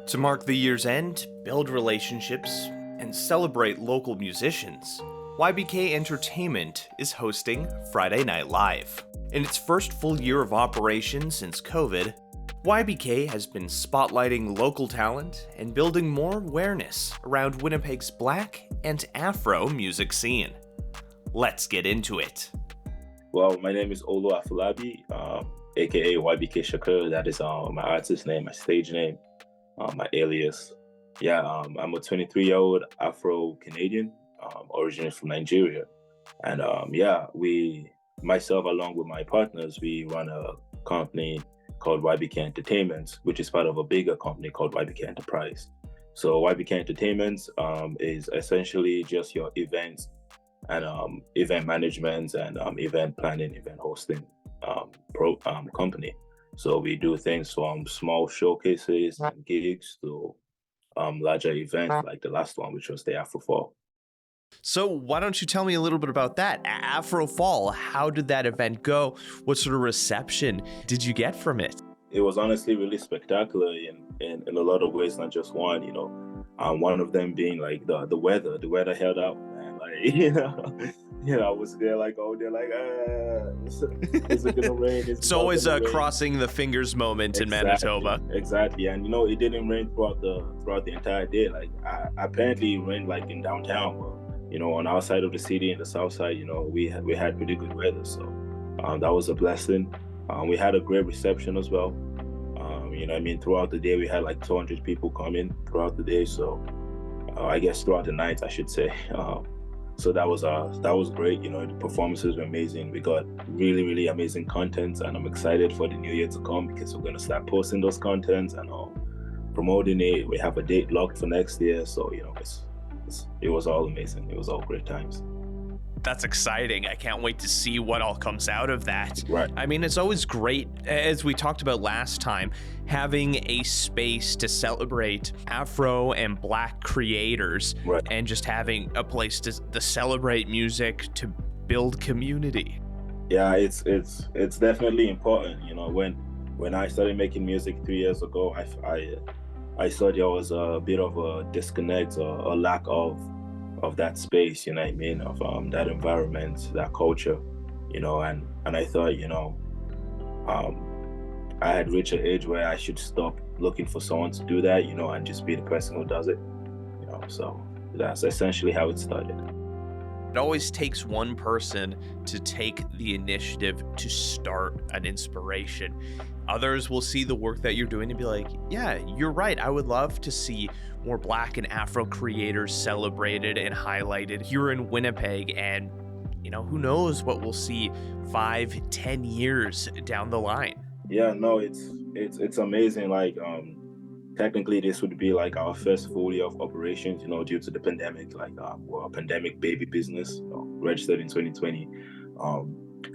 To mark the year's end, build relationships, and celebrate local musicians, YBK Entertainment is hosting Friday Night Live. In its first full year of operation since COVID, YBK has been spotlighting local talent and building more awareness around Winnipeg's Black and Afro music scene. Let's get into it. Well, my name is Olu Afolabi, aka YBK Shakur. That is my artist name, my stage name, my alias. I'm a 23-year-old Afro-Canadian, originally from Nigeria. And myself along with my partners, we run a company called YBK Entertainment, which is part of a bigger company called YBK Enterprise. So YBK Entertainment is essentially just your events and event management and event planning, event hosting company. So we do things from small showcases and gigs to larger events like the last one, which was the Afro Fall. So why don't you tell me a little bit about that? Afro Fall, how did that event go? What sort of reception did you get from it? It was honestly really spectacular in a lot of ways, not just one, one of them being like the weather. The weather held out, man. Like, I was there like, oh, they're like, is it gonna rain? It's always a crossing the fingers moment in Manitoba. Exactly, and it didn't rain throughout the entire day. Like, apparently it rained like in downtown, but on our side of the city, in the south side, we had pretty good weather, so that was a blessing. We had a great reception as well. Throughout the day we had like 200 people coming throughout the day. So I guess throughout the night, I should say. So that was great. The performances were amazing. We got really, really amazing content, and I'm excited for the new year to come because we're gonna start posting those contents and promoting it. We have a date locked for next year, so it was all amazing. It was all great times. That's exciting. I can't wait to see what all comes out of that. Right. I mean, it's always great, as we talked about last time, having a space to celebrate Afro and Black creators, right, and just having a place to celebrate music, to build community. Yeah, it's definitely important. When I started making music 3 years ago, I saw there was a bit of a disconnect or a lack of that space, of that environment, that culture, and I thought, I had reached an age where I should stop looking for someone to do that, and just be the person who does it, so that's essentially how it started. It always takes one person to take the initiative to start an inspiration. Others will see the work that you're doing and be like, yeah, you're right. I would love to see more Black and Afro creators celebrated and highlighted here in Winnipeg. And, who knows what we'll see 5-10 years down the line. Yeah, no, it's amazing. Like, technically this would be like our first full year of operations, due to the pandemic. Like, we're a pandemic baby business, registered in 2020.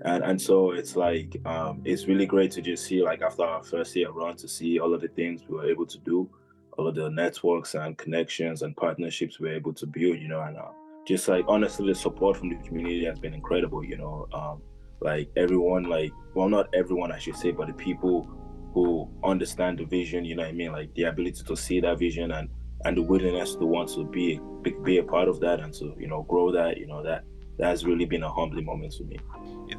And so it's like, it's really great to just see, like, after our first year run, to see all of the things we were able to do, all of the networks and connections and partnerships we were able to build, and just like, honestly, the support from the community has been incredible, like everyone, like, well, not everyone, I should say, but the people who understand the vision, like the ability to see that vision and the willingness to want to be a part of that and to, grow that, that has really been a humbling moment for me.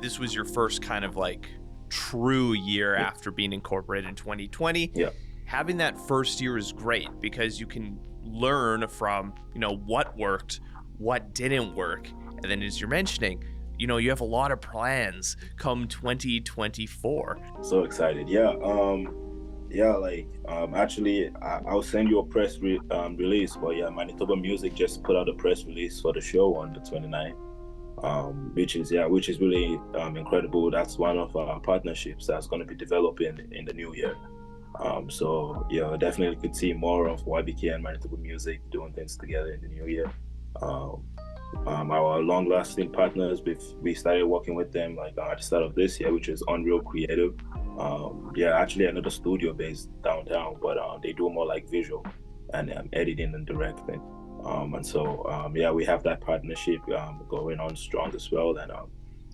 This was your first kind of like true year after being incorporated in 2020. Yeah. Having that first year is great because you can learn from, what worked, what didn't work. And then, as you're mentioning, you have a lot of plans come 2024. So excited. Actually, I'll send you a press release. But yeah, Manitoba Music just put out a press release for the show on the 29th. Which is really incredible. That's one of our partnerships that's going to be developing in the new year. So definitely could see more of YBK and Manitoba Music doing things together in the new year. Our long-lasting partners, we started working with them like at the start of this year, which is Unreal Creative. Actually another studio based downtown, but they do more like visual and editing and directing. We have that partnership going on strong as well, and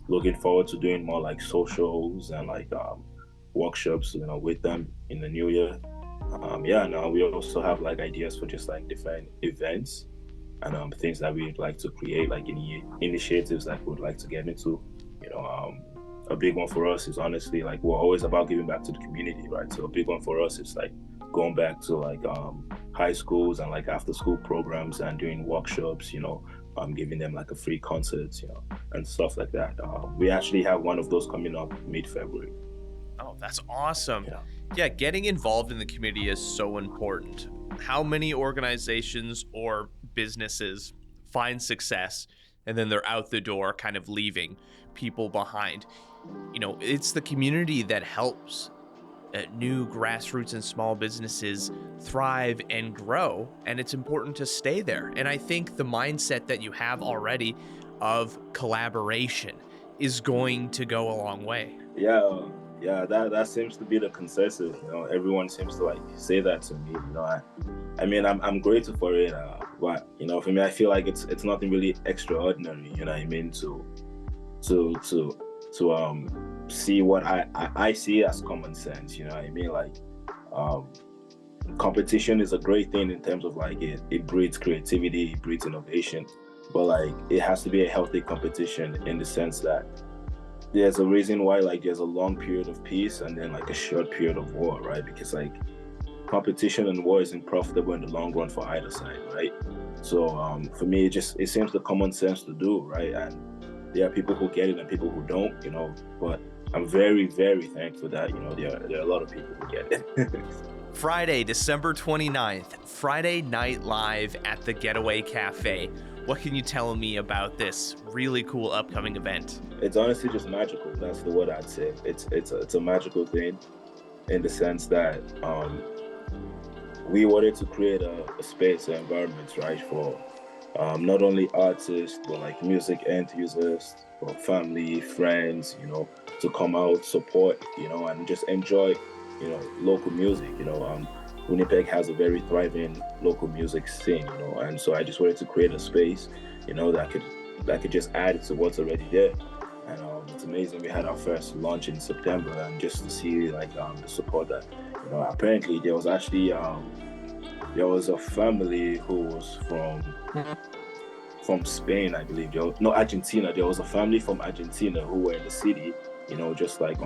looking forward to doing more like socials and like workshops, with them in the new year. Yeah, now we also have like ideas for just like different events and things that we'd like to create, like any initiatives that we'd like to get into. You know, a big one for us is honestly like we're always about giving back to the community, right? So a big one for us is like going back to like high schools and like after school programs and doing workshops, giving them like a free concert, and stuff like that. We actually have one of those coming up mid-February. Oh, that's awesome. Yeah. Yeah, getting involved in the community is so important. How many organizations or businesses find success and then they're out the door kind of leaving people behind? It's the community that helps new grassroots and small businesses thrive and grow, and it's important to stay there. And I think the mindset that you have already of collaboration is going to go a long way. Yeah, that seems to be the consensus. Everyone seems to like say that to me. I mean, I'm grateful for it, but for me, I feel like it's nothing really extraordinary. You know what I mean? To see what I see as common sense. You know what I mean? Like, competition is a great thing in terms of like it breeds creativity, it breeds innovation, but like it has to be a healthy competition in the sense that there's a reason why like there's a long period of peace and then like a short period of war, right? Because like competition and war isn't profitable in the long run for either side, right? So for me, it seems the common sense to do, right? And there are people who get it and people who don't, but I'm very, very thankful that, there are a lot of people who get it. Friday, December 29th, Friday Night Live at the Getaway Cafe. What can you tell me about this really cool upcoming event? It's honestly just magical. That's the word I'd say. It's a magical thing in the sense that we wanted to create a space, an environment, right, for not only artists, but like music enthusiasts, or family, friends, to come out, support, and just enjoy, local music. Winnipeg has a very thriving local music scene, and so I just wanted to create a space, that could just add to what's already there. And it's amazing. We had our first launch in September, and just to see like the support that, apparently there was actually there was a family who was from Spain, I believe. No, Argentina. There was a family from Argentina who were in the city, just like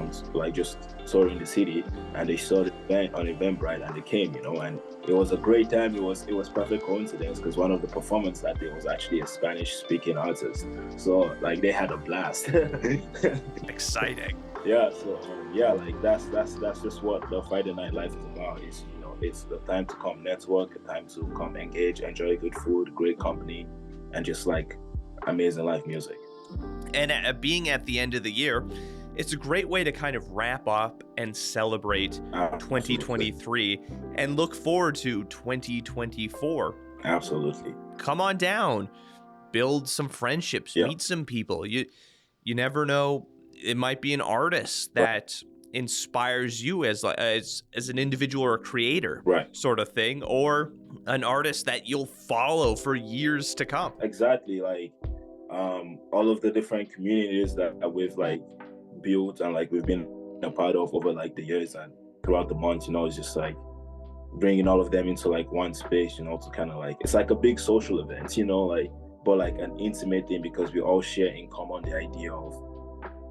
just touring the city, and they saw the event on Eventbrite, and they came, and it was a great time. It was perfect coincidence because one of the performers that day was actually a Spanish-speaking artist, so like they had a blast. Exciting. Yeah, so like that's just what the Friday Night Life is about. It's the time to come network, the time to come engage, enjoy good food, great company, and just like amazing live music. And being at the end of the year, it's a great way to kind of wrap up and celebrate 2023 and look forward to 2024. Absolutely. Come on down, build some friendships, meet some people. You never know, it might be an artist that inspires you as an individual or a creator, right, sort of thing, or an artist that you'll follow for years to come. Exactly. Like all of the different communities that we've like built and like we've been a part of over like the years and throughout the months, it's just like bringing all of them into like one space, to kind of like, it's like a big social event, but like an intimate thing because we all share in common the idea of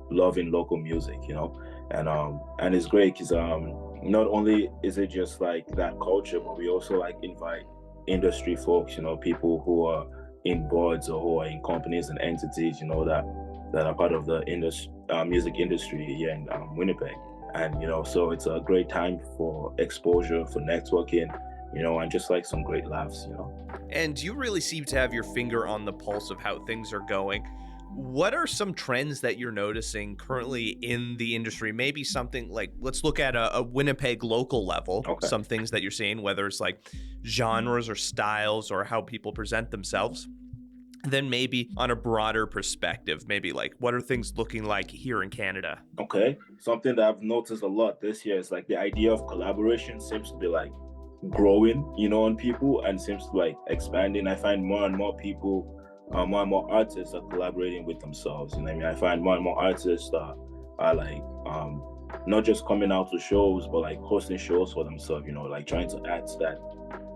loving local music, and it's great because not only is it just like that culture, but we also like invite industry folks, people who are in boards or who are in companies and entities, that are part of the music industry here in Winnipeg. And so it's a great time for exposure, for networking, and just like some great laughs. And you really seem to have your finger on the pulse of how things are going. What are some trends that you're noticing currently in the industry? Maybe something like, let's look at a Winnipeg local level, some things that you're seeing, whether it's like genres or styles or how people present themselves. Then maybe on a broader perspective, maybe like what are things looking like here in Canada? Okay. Something that I've noticed a lot this year is like the idea of collaboration seems to be like growing, on people and seems to like expanding. I find more and more people, more and more artists are collaborating with themselves. I find more and more artists are like not just coming out to shows, but like hosting shows for themselves, you know, like trying to add to that,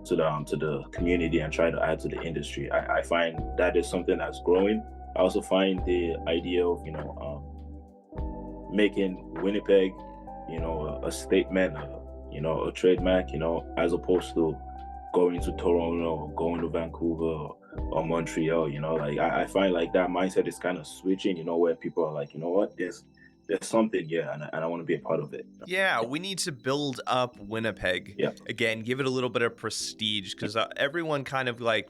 to the community and try to add to the industry. I find that is something that's growing. I also find the idea of, making Winnipeg, a statement, a trademark, as opposed to going to Toronto or going to Vancouver or Montreal, like I find like that mindset is kind of switching, where people are like, you know what, there's something, yeah, and I want to be a part of it. Yeah, we need to build up Winnipeg. Yeah. Again, give it a little bit of prestige, because everyone kind of like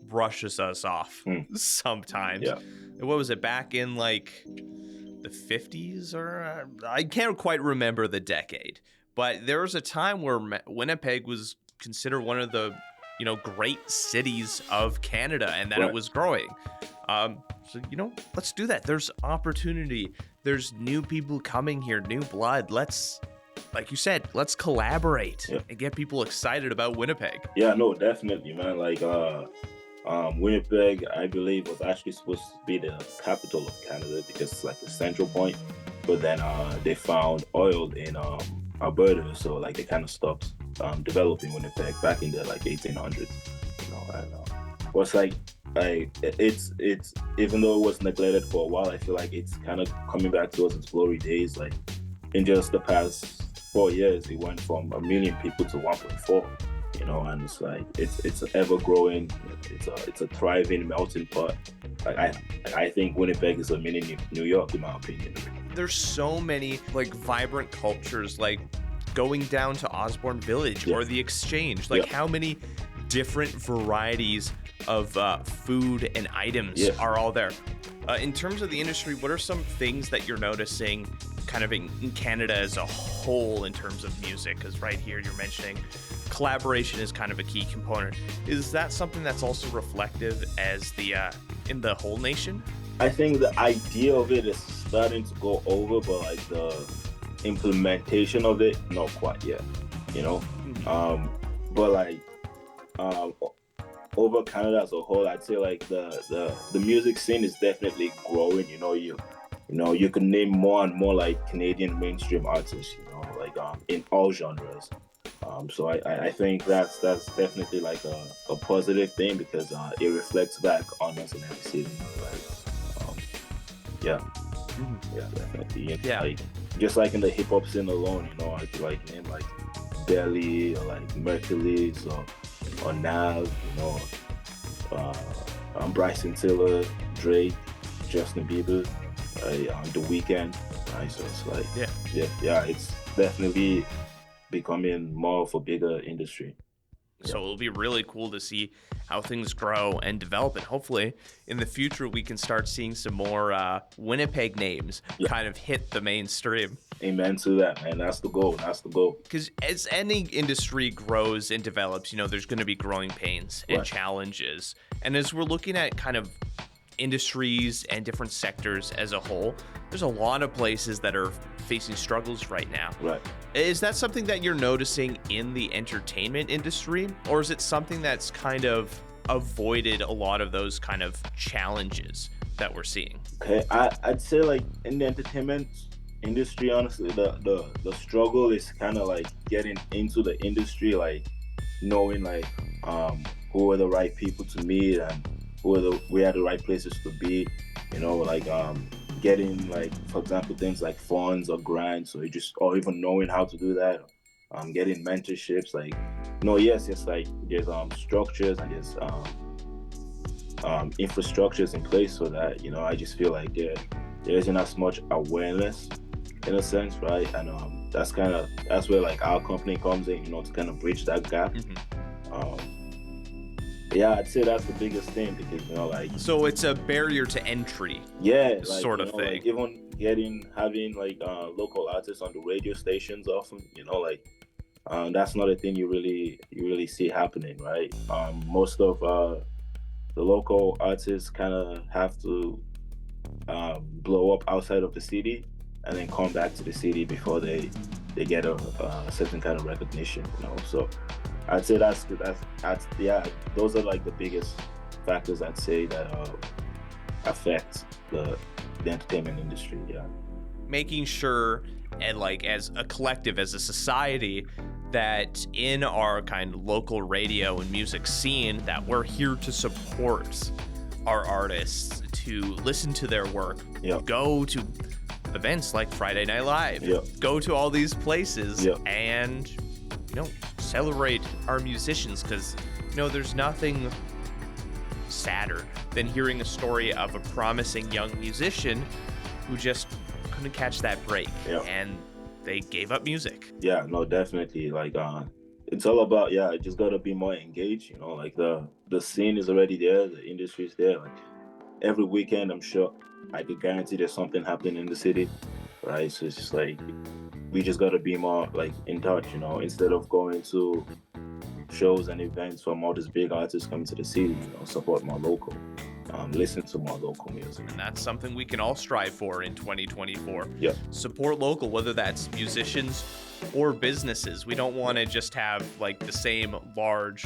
brushes us off sometimes. Yeah. What was it, back in like the 50s, or I can't quite remember the decade, but there was a time where Winnipeg was considered one of the great cities of Canada, and that It was growing. So let's do that. There's opportunity, there's new people coming here, new blood. Let's, like you said, let's collaborate and get people excited about Winnipeg. Yeah, no, definitely, man. Like Winnipeg, I believe, was actually supposed to be the capital of Canada because it's like the central point. But then they found oil in Alberta, so like they kind of stopped developing Winnipeg back in the like 1800s. But it's like it's even though it was neglected for a while, I feel like it's kind of coming back towards its glory days. Like in just the past 4 years, it went from 1 million people to 1.4. And it's like it's ever growing. It's a thriving melting pot. Like I think Winnipeg is a mini New York, in my opinion. There's so many like vibrant cultures, like going down to Osborne Village or the Exchange. Like how many different varieties of food and items are all there. In terms of the industry, what are some things that you're noticing kind of in Canada as a whole in terms of music? Because right here you're mentioning collaboration is kind of a key component. Is that something that's also reflective as the in the whole nation? I think the idea of it is starting to go over, but like the implementation of it, not quite yet. But like over Canada as a whole, I'd say like the music scene is definitely growing. You can name more and more like Canadian mainstream artists, like in all genres. So I think that's definitely like a positive thing because it reflects back on us in every city. Yeah, definitely. Yeah. Like, just like in the hip hop scene alone, I could like name like Belly or like Mercules or Nav, Bryson Tiller, Drake, Justin Bieber, The Weeknd, right? So it's like yeah, it's definitely becoming more of a bigger industry. So it'll be really cool to see how things grow and develop, and hopefully in the future we can start seeing some more Winnipeg names kind of hit the mainstream. Amen to that, man. That's the goal. Because as any industry grows and develops, there's going to be growing pains and challenges. And as we're looking at kind of industries and different sectors as a whole, there's a lot of places that are facing struggles right now. Right. Is that something that you're noticing in the entertainment industry, or is it something that's kind of avoided a lot of those kind of challenges that we're seeing? Okay, I'd say like in the entertainment industry, honestly, the struggle is kind of like getting into the industry, like knowing like who are the right people to meet and where are the right places to be, like getting like, for example, things like funds or grants, or even knowing how to do that, getting mentorships, like yes, like there's structures and there's infrastructures in place for that. I just feel like there isn't as much awareness in a sense, right? And that's where like our company comes in, to kind of bridge that gap. Yeah, I'd say that's the biggest thing because like, so it's a barrier to entry, like, sort of thing. Like even having like local artists on the radio stations often, like that's not a thing you really see happening, right? Most of the local artists kind of have to blow up outside of the city and then come back to the city before they get a certain kind of recognition, So I'd say that's those are like the biggest factors I'd say that affect the entertainment industry. Yeah. Making sure and like as a collective, as a society, that in our kind of local radio and music scene, that we're here to support our artists, to listen to their work, go to events like Friday Night Live, go to all these places and, celebrate our musicians, because, there's nothing sadder than hearing a story of a promising young musician who just couldn't catch that break and they gave up music. Yeah, no, definitely. Like, it's all about, it just gotta be more engaged, like the scene is already there, the industry is there. Like every weekend, I'm sure I could guarantee there's something happening in the city, right? So it's just like, we just gotta be more like in touch, instead of going to shows and events from all these big artists coming to the city, support more local. Listen to more local music. And that's something we can all strive for in 2024. Yeah. Support local, whether that's musicians or businesses. We don't want to just have like the same large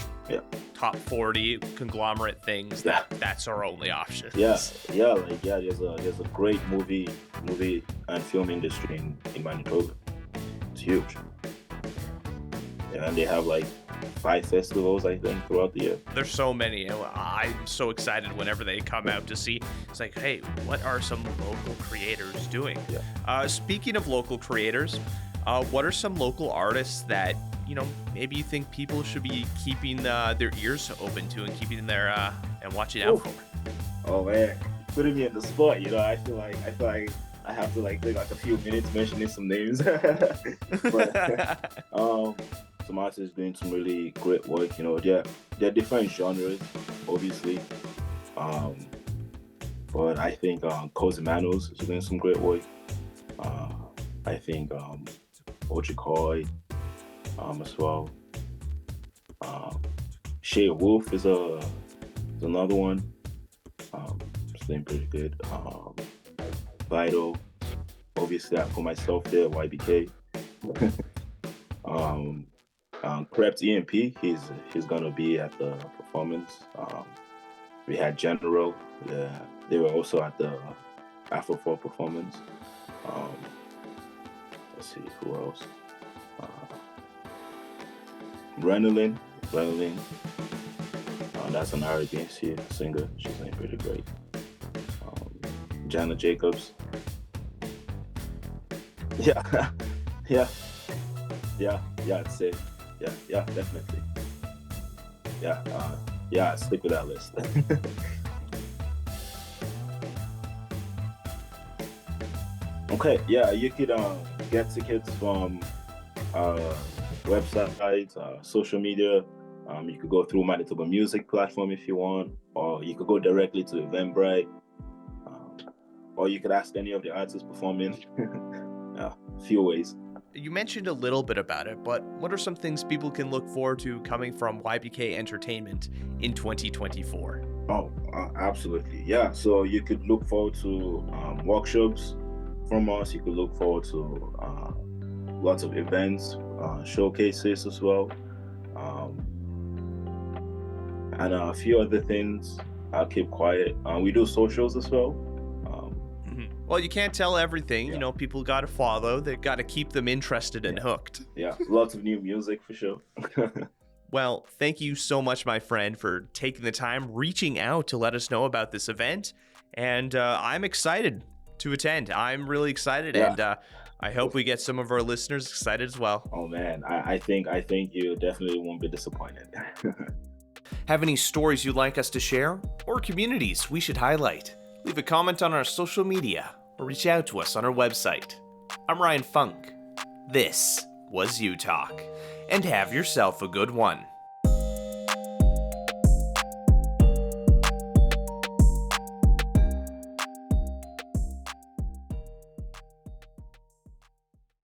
top 40 conglomerate things that's our only option. There's a great movie and film industry in Manitoba. It's huge. Yeah, and they have like 5 festivals, I think, throughout the year. There's so many. I'm so excited whenever they come out to see. It's like, hey, what are some local creators doing? Yeah. Speaking of local creators, what are some local artists that, maybe you think people should be keeping their ears open to and keeping their and watching out for? Oh man, putting me in the spot. I feel like I have to like take like a few minutes mentioning some names. But some artists doing some really great work. They're different genres, obviously. But I think Cosimanos is doing some great work. I think Ojikoi as well. Shea Wolf is another one. It's doing pretty good. Vital, obviously I put myself there. YBK. Crept EMP, he's gonna be at the performance. We had General, they were also at the Afro performance. Let's see who else. Renelin, that's an R&B singer. She's doing pretty great. Jana Jacobs. I'd say. Yeah, definitely. I'd stick with that list. Okay, you could get tickets from websites, social media. You could go through Manitoba Music platform if you want, or you could go directly to Eventbrite, or you could ask any of the artists performing. A few ways. You mentioned a little bit about it, but what are some things people can look forward to coming from YBK Entertainment in 2024? Oh, absolutely. Yeah, so you could look forward to workshops from us. You could look forward to lots of events, showcases as well, and a few other things. I'll keep quiet. We do socials as well. Well, you can't tell everything. People got to follow. They got to keep them interested and hooked. Yeah, lots of new music for sure. Well, thank you so much, my friend, for taking the time, reaching out to let us know about this event. And I'm excited to attend. I'm really excited, and I hope we get some of our listeners excited as well. Oh man, I think you definitely won't be disappointed. Have any stories you'd like us to share, or communities we should highlight? Leave a comment on our social media or reach out to us on our website. I'm Ryan Funk. This was You Talk, and have yourself a good one.